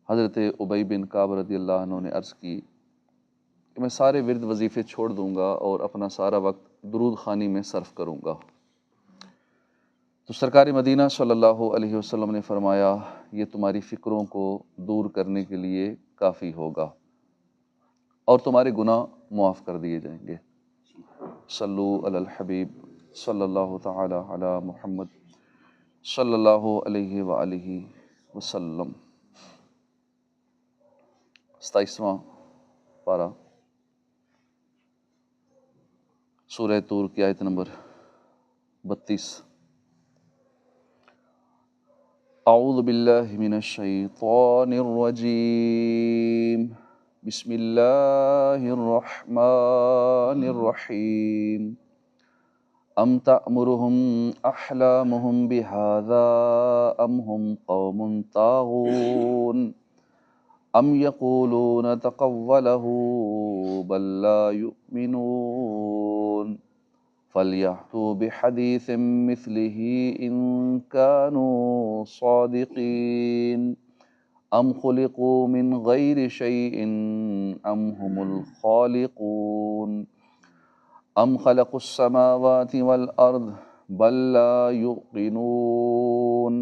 حضرت ابی بن کعب رضی اللہ عنہ نے عرض کی کہ میں سارے ورد وظیفے چھوڑ دوں گا اور اپنا سارا وقت درود خوانی میں صرف کروں گا۔ تو سرکار مدینہ صلی اللہ علیہ وسلم نے فرمایا یہ تمہاری فکروں کو دور کرنے کے لیے کافی ہوگا اور تمہارے گناہ معاف کر دیے جائیں گے۔ صلو علی الحبیب صلی اللہ تعالی علی محمد صلی اللہ علیہ وآلہ وسلم۔ 27واں پارہ سورہ طور کی آیت نمبر 32۔ اعوذ باللہ من الشیطان الرجیم، بسم اللہ الرحمن الرحیم۔ ام تأمرهم احلامهم بهذا ام هم قوم طاغون ام یقولون تقوله بل لا یؤمنون فلیأتوا بحدیث مثلہ ان كانوا صادقین ام خلقوا من غیر شیء ام هم الخالقون ام خلقوا السماوات والارض بل لا یوقنون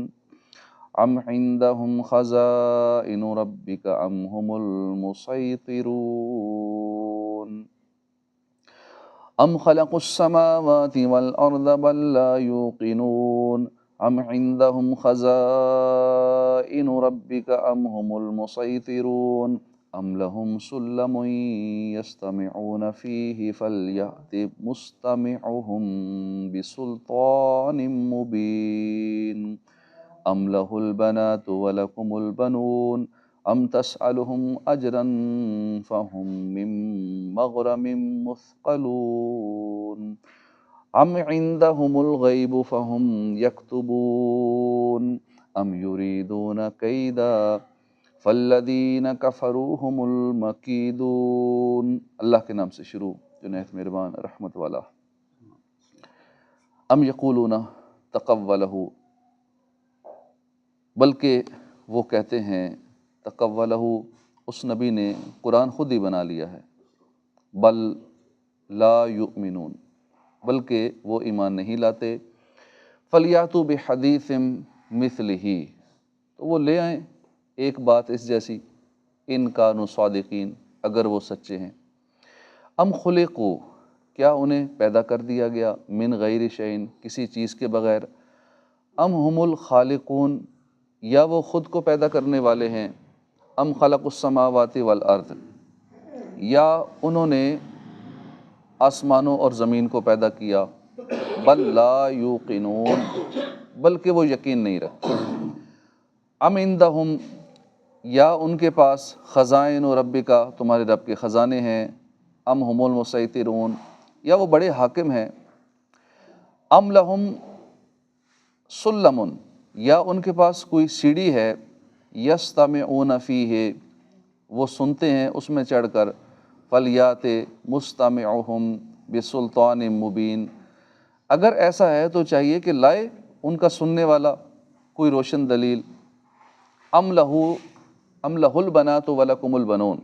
ام عندهم خزائن ربک ام هم المسیطرون ام خلقوا السماوات والارض بل لا یوقنون ام عندهم خزائن ربک ام هم المسیطرون ام لهم سلم یستمعون فیہ فلیأت مستمعهم بسلطان مبین ام لہ البنات ولکم البنون ام تسألهم اجرا فهم من مغرم مثقلون ام عندهم الغیب فهم یکتبون ام یریدون کیدا فالذین کفروا هم المکیدون۔ اللہ کے نام سے شروع جو نہایت مہربان رحمت والا۔ ام یقولون تقولہ، بلکہ وہ کہتے ہیں تقولہ، اس نبی نے قرآن خود ہی بنا لیا ہے۔ بل لا یؤمنون، بلکہ وہ ایمان نہیں لاتے۔ فلیأتوا بحدیث مثلہ، تو وہ لے آئیں ایک بات اس جیسی، ان کانوا صادقین، اگر وہ سچے ہیں۔ ام خلقوا، کیا انہیں پیدا کر دیا گیا، من غیر شیء، کسی چیز کے بغیر، ام هم الخالقون، یا وہ خود کو پیدا کرنے والے ہیں، ام خلقوا السماوات والارض، یا انہوں نے آسمانوں اور زمین کو پیدا کیا، بل لا یوقنون، بلکہ وہ یقین نہیں رکھتے۔ ام عندہم، یا ان کے پاس خزائن ربک، تمہارے رب کے خزانے ہیں، ام هم المسیطرون، یا وہ بڑے حاکم ہیں، ام لہم سلم، یا ان کے پاس کوئی سیڑھی ہے، یستمعون فیہ، وہ سنتے ہیں اس میں چڑھ کر، فلیات مستمعہم بسلطان مبین، اگر ایسا ہے تو چاہیے کہ لائے ان کا سننے والا کوئی روشن دلیل۔ ام لہ البنات ولکم البنون،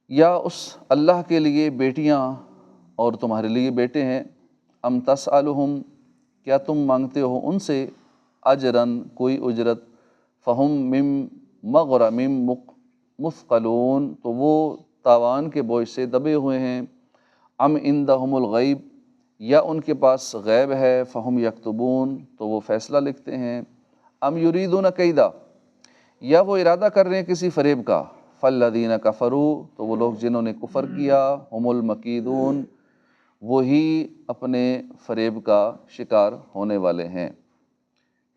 یا اس اللہ کے لیے بیٹیاں اور تمہارے لیے بیٹے ہیں۔ ام تسألہم، کیا تم مانگتے ہو ان سے، اجرن، کوئی اجرت، فہم من مغرم مثقلون، تو وہ تاوان کے بوجھ سے دبے ہوئے ہیں۔ ام عندہم الغیب، یا ان کے پاس غیب ہے، فہم یکتبون، تو وہ فیصلہ لکھتے ہیں۔ ام یریدون کیدا، یا وہ ارادہ کر رہے ہیں کسی فریب کا، فالذین کفروا، تو وہ لوگ جنہوں نے کفر کیا، ہم المکیدون، وہی اپنے فریب کا شکار ہونے والے ہیں۔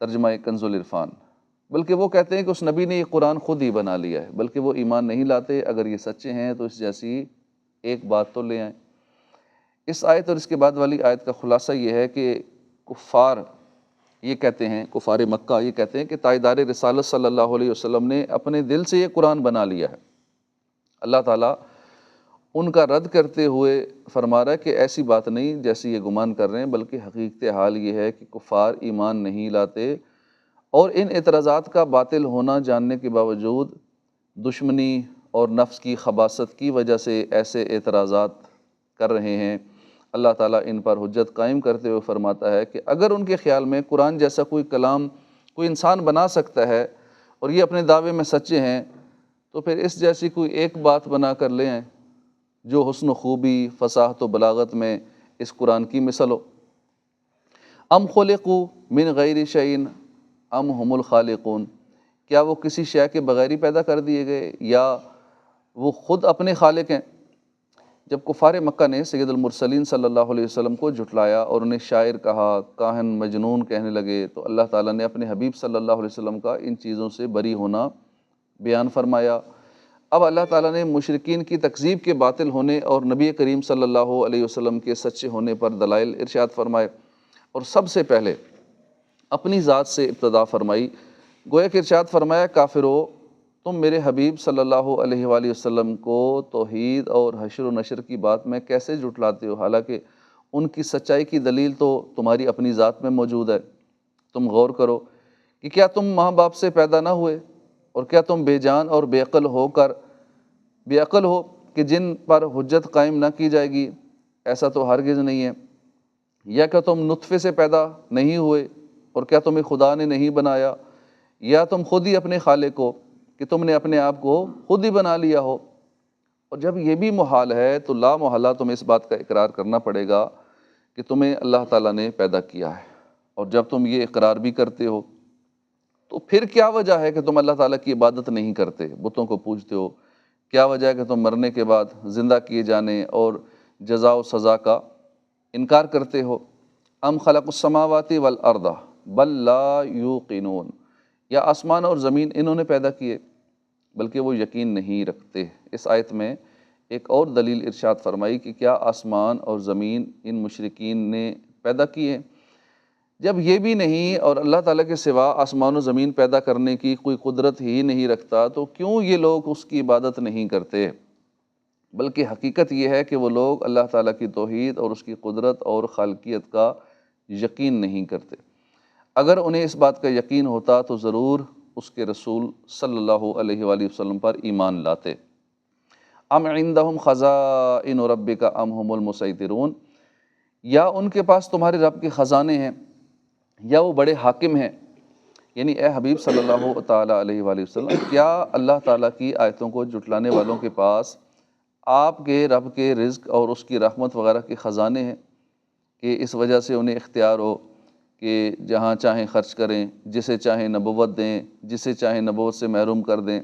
ترجمہ کنز العرفان۔ بلکہ وہ کہتے ہیں کہ اس نبی نے یہ قرآن خود ہی بنا لیا ہے، بلکہ وہ ایمان نہیں لاتے، اگر یہ سچے ہیں تو اس جیسی ایک بات تو لے آئیں۔ اس آیت اور اس کے بعد والی آیت کا خلاصہ یہ ہے کہ کفار یہ کہتے ہیں، کفار مکہ یہ کہتے ہیں کہ تاجدار رسالت صلی اللہ علیہ وسلم نے اپنے دل سے یہ قرآن بنا لیا ہے۔ اللہ تعالیٰ ان کا رد کرتے ہوئے فرما رہا ہے کہ ایسی بات نہیں جیسی یہ گمان کر رہے ہیں، بلکہ حقیقت حال یہ ہے کہ کفار ایمان نہیں لاتے اور ان اعتراضات کا باطل ہونا جاننے کے باوجود دشمنی اور نفس کی خباثت کی وجہ سے ایسے اعتراضات کر رہے ہیں، اللہ تعالیٰ ان پر حجت قائم کرتے ہوئے فرماتا ہے کہ اگر ان کے خیال میں قرآن جیسا کوئی کلام کوئی انسان بنا سکتا ہے اور یہ اپنے دعوے میں سچے ہیں، تو پھر اس جیسی کوئی ایک بات بنا کر لے آئیں جو حسن و خوبی، فصاحت و بلاغت میں اس قرآن کی مثل ہو۔ ام خلقوا من غیر شیء ام هم الخالقون، کیا وہ کسی شے کے بغیر ہی پیدا کر دیے گئے یا وہ خود اپنے خالق ہیں؟ جب کفار مکہ نے سید المرسلین صلی اللہ علیہ وسلم کو جھٹلایا اور انہیں شاعر کہا، کاہن، مجنون کہنے لگے، تو اللہ تعالیٰ نے اپنے حبیب صلی اللہ علیہ وسلم کا ان چیزوں سے بری ہونا بیان فرمایا۔ اب اللہ تعالیٰ نے مشرکین کی تکذیب کے باطل ہونے اور نبی کریم صلی اللہ علیہ وسلم کے سچے ہونے پر دلائل ارشاد فرمائے، اور سب سے پہلے اپنی ذات سے ابتدا فرمائی۔ گویا کہ ارشاد فرمایا، کافرو، تم میرے حبیب صلی اللہ علیہ وآلہ وسلم کو توحید اور حشر و نشر کی بات میں کیسے جھٹلاتے ہو، حالانکہ ان کی سچائی کی دلیل تو تمہاری اپنی ذات میں موجود ہے۔ تم غور کرو کہ کیا تم ماں باپ سے پیدا نہ ہوئے، اور کیا تم بے جان اور بے عقل ہو کہ جن پر حجت قائم نہ کی جائے گی؟ ایسا تو ہرگز نہیں ہے۔ یا کیا تم نطفے سے پیدا نہیں ہوئے، اور کیا تمہیں خدا نے نہیں بنایا؟ یا تم خود ہی اپنے خالق ہو کہ تم نے اپنے آپ کو خود ہی بنا لیا ہو؟ اور جب یہ بھی محال ہے تو لا محالہ تمہیں اس بات کا اقرار کرنا پڑے گا کہ تمہیں اللہ تعالیٰ نے پیدا کیا ہے۔ اور جب تم یہ اقرار بھی کرتے ہو تو پھر کیا وجہ ہے کہ تم اللہ تعالیٰ کی عبادت نہیں کرتے، بتوں کو پوجتے ہو؟ کیا وجہ ہے کہ تم مرنے کے بعد زندہ کیے جانے اور جزا و سزا کا انکار کرتے ہو؟ ام خلق السماوات والارض بل لا یوقنون، یا آسمان اور زمین انہوں نے پیدا کیے بلکہ وہ یقین نہیں رکھتے۔ اس آیت میں ایک اور دلیل ارشاد فرمائی کہ کیا آسمان اور زمین ان مشرکین نے پیدا کیے؟ جب یہ بھی نہیں اور اللہ تعالیٰ کے سوا آسمان و زمین پیدا کرنے کی کوئی قدرت ہی نہیں رکھتا، تو کیوں یہ لوگ اس کی عبادت نہیں کرتے؟ بلکہ حقیقت یہ ہے کہ وہ لوگ اللہ تعالیٰ کی توحید اور اس کی قدرت اور خالقیت کا یقین نہیں کرتے۔ اگر انہیں اس بات کا یقین ہوتا تو ضرور اس کے رسول صلی اللہ علیہ وآلہ وسلم پر ایمان لاتے۔ ام عندہم خزائن ربک ام ہم المسیطرون، یا ان کے پاس تمہارے رب کے خزانے ہیں یا وہ بڑے حاکم ہیں؟ یعنی اے حبیب صلی اللہ تعالیٰ علیہ وآلہ وسلم، کیا اللہ تعالیٰ کی آیتوں کو جھٹلانے والوں کے پاس آپ کے رب کے رزق اور اس کی رحمت وغیرہ کے خزانے ہیں کہ اس وجہ سے انہیں اختیار ہو کہ جہاں چاہیں خرچ کریں، جسے چاہیں نبوت دیں، جسے چاہیں نبوت سے محروم کر دیں؟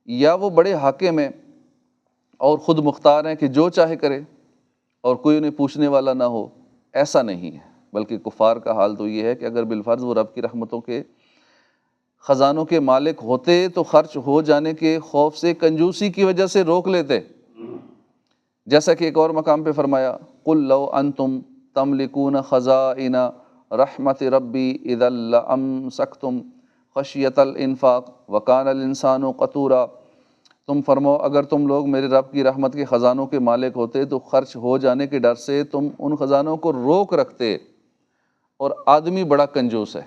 یا وہ بڑے حاکم ہیں اور خود مختار ہیں کہ جو چاہے کرے اور کوئی انہیں پوچھنے والا نہ ہو؟ ایسا نہیں ہے، بلکہ کفار کا حال تو یہ ہے کہ اگر بالفرض وہ رب کی رحمتوں کے خزانوں کے مالک ہوتے تو خرچ ہو جانے کے خوف سے کنجوسی کی وجہ سے روک لیتے، جیسا کہ ایک اور مقام پہ فرمایا، قُل لَوْ أَنْتُمْ تَمْلِكُونَ خَزَائِنَ رَحْمَةِ رَبِّي إِذًا لَأَمْسَكْتُمْ خَشْيَةَ الْإِنفَاقِ وَكَانَ الْإِنسَانُ قَتُورًا، تم فرماؤ اگر تم لوگ میرے رب کی رحمت کے خزانوں کے مالک ہوتے تو خرچ ہو جانے کے ڈر سے تم ان خزانوں کو روک رکھتے، اور آدمی بڑا کنجوس ہے۔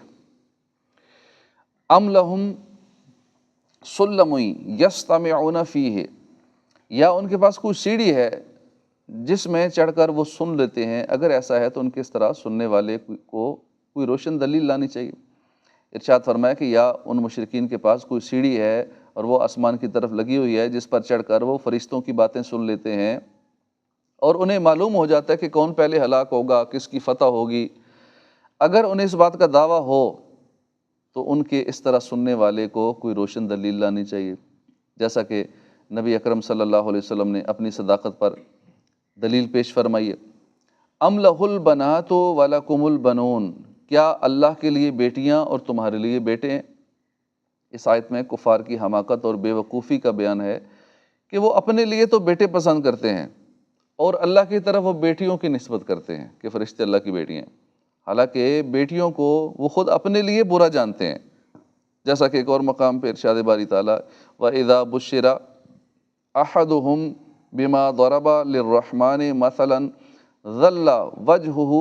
ام لہم سلم یستمعون فیہ، یا ان کے پاس کوئی سیڑھی ہے جس میں چڑھ کر وہ سن لیتے ہیں؟ اگر ایسا ہے تو ان کس طرح سننے والے کو کوئی روشن دلیل لانی چاہیے۔ ارشاد فرمایا کہ یا ان مشرکین کے پاس کوئی سیڑھی ہے اور وہ آسمان کی طرف لگی ہوئی ہے جس پر چڑھ کر وہ فرشتوں کی باتیں سن لیتے ہیں، اور انہیں معلوم ہو جاتا ہے کہ کون پہلے ہلاک ہوگا، کس کی فتح ہوگی۔ اگر انہیں اس بات کا دعویٰ ہو تو ان کے اس طرح سننے والے کو کوئی روشن دلیل لانی چاہیے، جیسا کہ نبی اکرم صلی اللہ علیہ وسلم نے اپنی صداقت پر دلیل پیش فرمائی ہے۔ ام لہ البنات ولکم البنون، کیا اللہ کے لیے بیٹیاں اور تمہارے لیے بیٹے ہیں؟ اس آیت میں کفار کی حماقت اور بے وقوفی کا بیان ہے کہ وہ اپنے لیے تو بیٹے پسند کرتے ہیں اور اللہ کی طرف وہ بیٹیوں کی نسبت کرتے ہیں کہ فرشتے اللہ کی بیٹی ہیں، حالانکہ بیٹیوں کو وہ خود اپنے لیے برا جانتے ہیں، جیسا کہ ایک اور مقام پہ ارشاد باری تعالیٰ وَإِذَا بُشِّرَ أَحَدُهُمْ بِمَا ضَرَبَ لِلرَّحْمَنِ مَثَلًا ظَلَّ وَجْهُهُ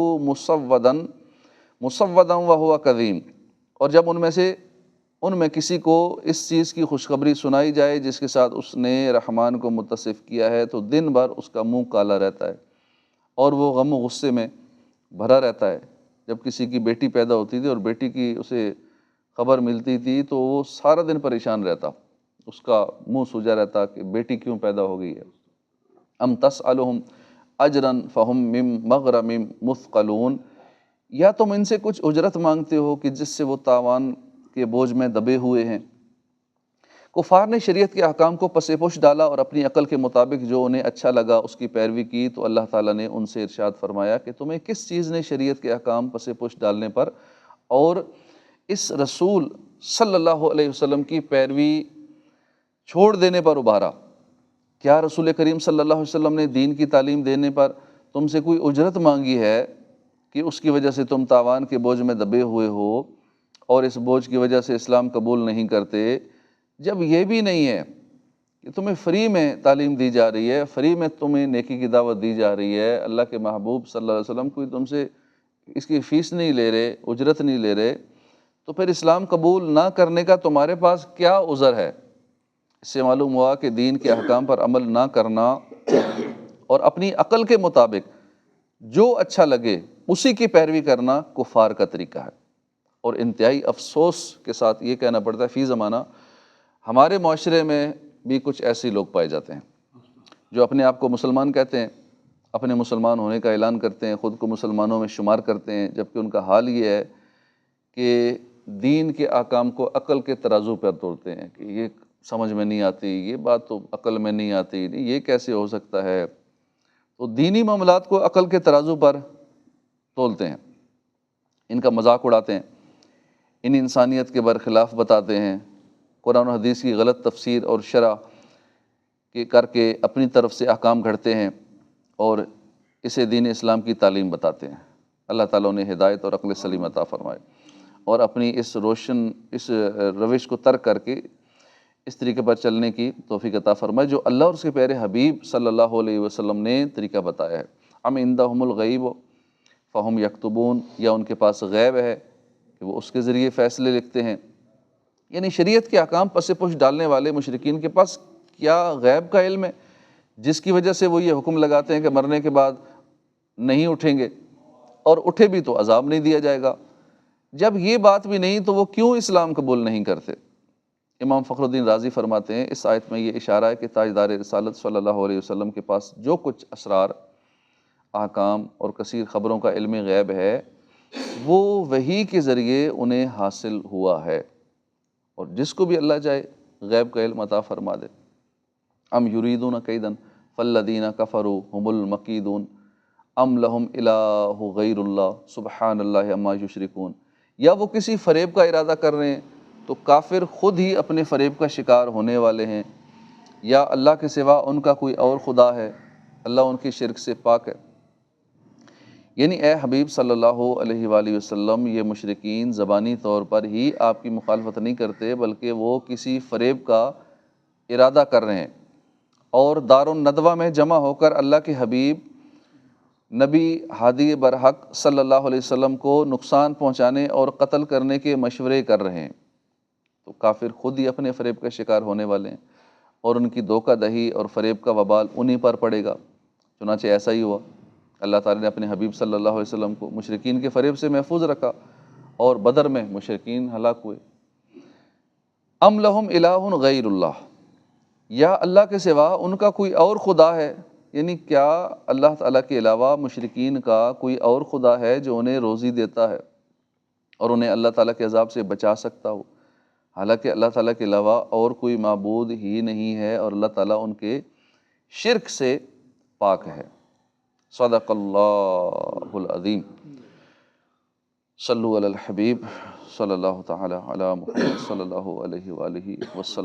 مُسَوَّدًا وَهُوَ كَظِيمٌ، اور جب ان میں کسی کو اس چیز کی خوشخبری سنائی جائے جس کے ساتھ اس نے رحمان کو متصف کیا ہے تو دن بھر اس کا منہ کالا رہتا ہے اور وہ غم و غصے میں بھرا رہتا ہے۔ جب کسی کی بیٹی پیدا ہوتی تھی اور بیٹی کی اسے خبر ملتی تھی تو وہ سارا دن پریشان رہتا، اس کا منہ سوجا رہتا کہ بیٹی کیوں پیدا ہو گئی ہے۔ ام تسألہم اجرا فہم من مغرم مثقلون، یا تم ان سے کچھ اجرت مانگتے ہو کہ جس سے وہ تاوان کے بوجھ میں دبے ہوئے ہیں۔ کفار نے شریعت کے احکام کو پس پش ڈالا اور اپنی عقل کے مطابق جو انہیں اچھا لگا اس کی پیروی کی، تو اللہ تعالیٰ نے ان سے ارشاد فرمایا کہ تمہیں کس چیز نے شریعت کے احکام پس پش ڈالنے پر اور اس رسول صلی اللہ علیہ وسلم کی پیروی چھوڑ دینے پر ابھارا؟ کیا رسول کریم صلی اللہ علیہ وسلم نے دین کی تعلیم دینے پر تم سے کوئی اجرت مانگی ہے کہ اس کی وجہ سے تم تاوان کے بوجھ میں دبے ہوئے ہو اور اس بوجھ کی وجہ سے اسلام قبول نہیں کرتے؟ جب یہ بھی نہیں ہے کہ تمہیں فری میں تعلیم دی جا رہی ہے، فری میں تمہیں نیکی کی دعوت دی جا رہی ہے، اللہ کے محبوب صلی اللہ علیہ وسلم کوئی تم سے اس کی فیس نہیں لے رہے، اجرت نہیں لے رہے، تو پھر اسلام قبول نہ کرنے کا تمہارے پاس کیا عذر ہے؟ اس سے معلوم ہوا کہ دین کے احکام پر عمل نہ کرنا اور اپنی عقل کے مطابق جو اچھا لگے اسی کی پیروی کرنا کفار کا طریقہ ہے۔ اور انتہائی افسوس کے ساتھ یہ کہنا پڑتا ہے فی زمانہ ہمارے معاشرے میں بھی کچھ ایسے لوگ پائے جاتے ہیں جو اپنے آپ کو مسلمان کہتے ہیں، اپنے مسلمان ہونے کا اعلان کرتے ہیں، خود کو مسلمانوں میں شمار کرتے ہیں، جبکہ ان کا حال یہ ہے کہ دین کے احکام کو عقل کے ترازو پر تولتے ہیں کہ یہ سمجھ میں نہیں آتی، یہ بات تو عقل میں نہیں آتی، یہ کیسے ہو سکتا ہے۔ تو دینی معاملات کو عقل کے ترازو پر تولتے ہیں، ان کا مذاق اڑاتے ہیں، ان انسانیت کے برخلاف بتاتے ہیں، قرآن و حدیث کی غلط تفسیر اور شرح کے کر کے اپنی طرف سے احکام گھڑتے ہیں اور اسے دین اسلام کی تعلیم بتاتے ہیں۔ اللہ تعالیٰ نے ہدایت اور عقل سلیم عطا فرمائے اور اپنی اس روش کو ترک کر کے اس طریقے پر چلنے کی توفیق عطا فرمائے جو اللہ اور اس کے پیارے حبیب صلی اللہ علیہ وسلم نے طریقہ بتایا ہے۔ ام عندہم الغیب فہم یکتبون، یا ان کے پاس غیب ہے کہ وہ اس کے ذریعے فیصلے لکھتے ہیں؟ یعنی شریعت کے احکام پس پش ڈالنے والے مشرکین کے پاس کیا غیب کا علم ہے جس کی وجہ سے وہ یہ حکم لگاتے ہیں کہ مرنے کے بعد نہیں اٹھیں گے، اور اٹھے بھی تو عذاب نہیں دیا جائے گا؟ جب یہ بات بھی نہیں تو وہ کیوں اسلام قبول نہیں کرتے؟ امام فخر الدین رازی فرماتے ہیں اس آیت میں یہ اشارہ ہے کہ تاجدار رسالت صلی اللہ علیہ وسلم کے پاس جو کچھ اسرار، احکام اور کثیر خبروں کا علم غیب ہے وہ وحی کے ذریعے انہیں حاصل ہوا ہے، اور جس کو بھی اللہ چاہے غیب کا علم عطا فرما دے۔ ام یریدون کیدن فالذین کفروا هم المکیدون ام لہم الہ غیر اللہ سبحان اللہ عما یشرکون، یا وہ کسی فریب کا ارادہ کر رہے ہیں تو کافر خود ہی اپنے فریب کا شکار ہونے والے ہیں، یا اللہ کے سوا ان کا کوئی اور خدا ہے، اللہ ان کی شرک سے پاک ہے۔ یعنی اے حبیب صلی اللہ علیہ وآلہ وسلم، یہ مشرکین زبانی طور پر ہی آپ کی مخالفت نہیں کرتے بلکہ وہ کسی فریب کا ارادہ کر رہے ہیں، اور دار الندوہ میں جمع ہو کر اللہ کے حبیب نبی ہادی برحق صلی اللہ علیہ وسلم کو نقصان پہنچانے اور قتل کرنے کے مشورے کر رہے ہیں، تو کافر خود ہی اپنے فریب کا شکار ہونے والے ہیں اور ان کی دھوکہ دہی اور فریب کا وبال انہی پر پڑے گا۔ چنانچہ ایسا ہی ہوا، اللہ تعالیٰ نے اپنے حبیب صلی اللہ علیہ وسلم کو مشرکین کے فریب سے محفوظ رکھا اور بدر میں مشرکین ہلاک ہوئے۔ ام لہم الہ غیر اللہ، یا اللہ کے سوا ان کا کوئی اور خدا ہے؟ یعنی کیا اللہ تعالیٰ کے علاوہ مشرکین کا کوئی اور خدا ہے جو انہیں روزی دیتا ہے اور انہیں اللہ تعالیٰ کے عذاب سے بچا سکتا ہو؟ حالانکہ اللہ تعالیٰ کے علاوہ اور کوئی معبود ہی نہیں ہے اور اللہ تعالیٰ ان کے شرک سے پاک ہے۔ صدق اللہ العظیم۔ صلو علی الحبیب صلی اللہ تعالی علی محمد صلی اللہ علیہ وآلہ وسلم۔